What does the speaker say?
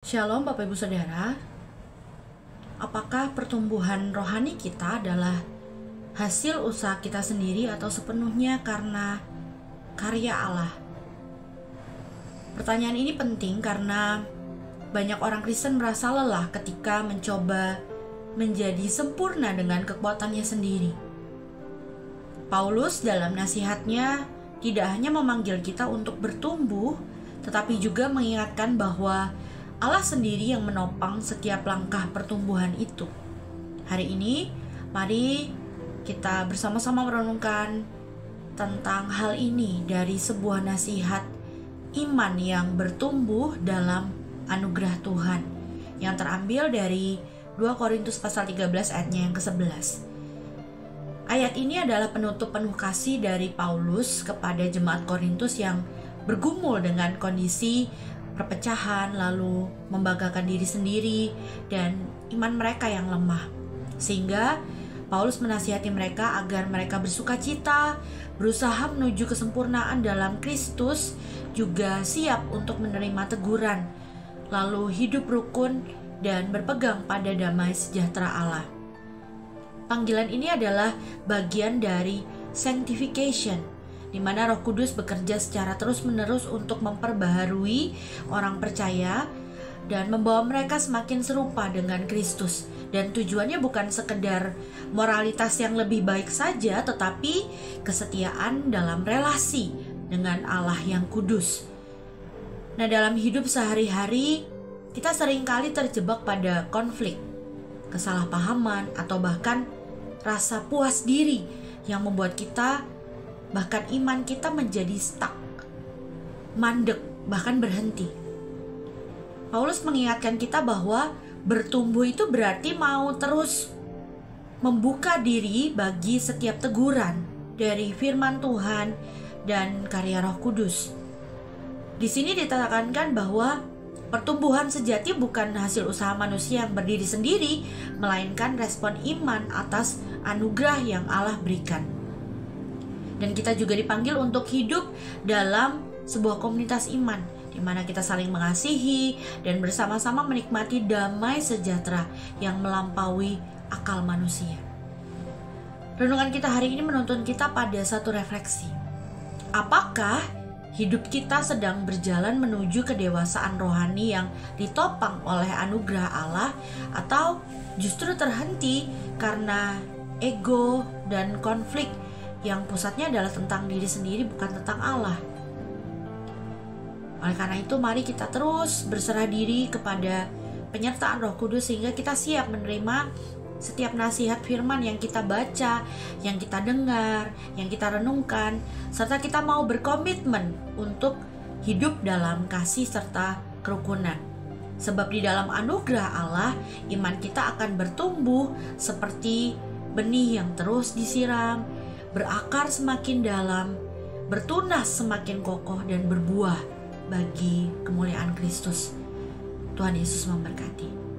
Shalom Bapak Ibu Saudara. Apakah pertumbuhan rohani kita adalah hasil usaha kita sendiri atau sepenuhnya karena karya Allah? Pertanyaan ini penting karena banyak orang Kristen merasa lelah ketika mencoba menjadi sempurna dengan kekuatannya sendiri. Paulus dalam nasihatnya tidak hanya memanggil kita untuk bertumbuh, tetapi juga mengingatkan bahwa Allah sendiri yang menopang setiap langkah pertumbuhan itu. Hari ini, mari kita bersama-sama merenungkan tentang hal ini dari sebuah nasihat iman yang bertumbuh dalam anugerah Tuhan yang terambil dari 2 Korintus pasal 13 ayatnya yang ke-11. Ayat ini adalah penutup penuh kasih dari Paulus kepada jemaat Korintus yang bergumul dengan kondisi perpecahan, lalu membanggakan diri sendiri, dan iman mereka yang lemah. Sehingga Paulus menasihati mereka agar mereka bersukacita, berusaha menuju kesempurnaan dalam Kristus, juga siap untuk menerima teguran, lalu hidup rukun dan berpegang pada damai sejahtera Allah. Panggilan ini adalah bagian dari sanctification, di mana Roh Kudus bekerja secara terus-menerus untuk memperbaharui orang percaya dan membawa mereka semakin serupa dengan Kristus. Dan tujuannya bukan sekedar moralitas yang lebih baik saja, tetapi kesetiaan dalam relasi dengan Allah yang kudus. Nah, dalam hidup sehari-hari kita seringkali terjebak pada konflik, kesalahpahaman, atau bahkan rasa puas diri yang membuat kita, bahkan iman kita menjadi stuck, mandek, bahkan berhenti. Paulus mengingatkan kita bahwa bertumbuh itu berarti mau terus membuka diri bagi setiap teguran dari firman Tuhan dan karya Roh Kudus. Di sini ditekankan bahwa pertumbuhan sejati bukan hasil usaha manusia yang berdiri sendiri, melainkan respon iman atas anugerah yang Allah berikan. Dan kita juga dipanggil untuk hidup dalam sebuah komunitas iman, di mana kita saling mengasihi dan bersama-sama menikmati damai sejahtera yang melampaui akal manusia. Renungan kita hari ini menuntun kita pada satu refleksi. Apakah hidup kita sedang berjalan menuju kedewasaan rohani yang ditopang oleh anugerah Allah, atau justru terhenti karena ego dan konflik yang pusatnya adalah tentang diri sendiri, bukan tentang Allah? Oleh karena itu, mari kita terus berserah diri kepada penyertaan Roh Kudus sehingga kita siap menerima setiap nasihat firman yang kita baca, yang kita dengar, yang kita renungkan, serta kita mau berkomitmen untuk hidup dalam kasih serta kerukunan. Sebab di dalam anugerah Allah, iman kita akan bertumbuh seperti benih yang terus disiram, berakar semakin dalam, bertunas semakin kokoh, dan berbuah bagi kemuliaan Kristus. Tuhan Yesus memberkati.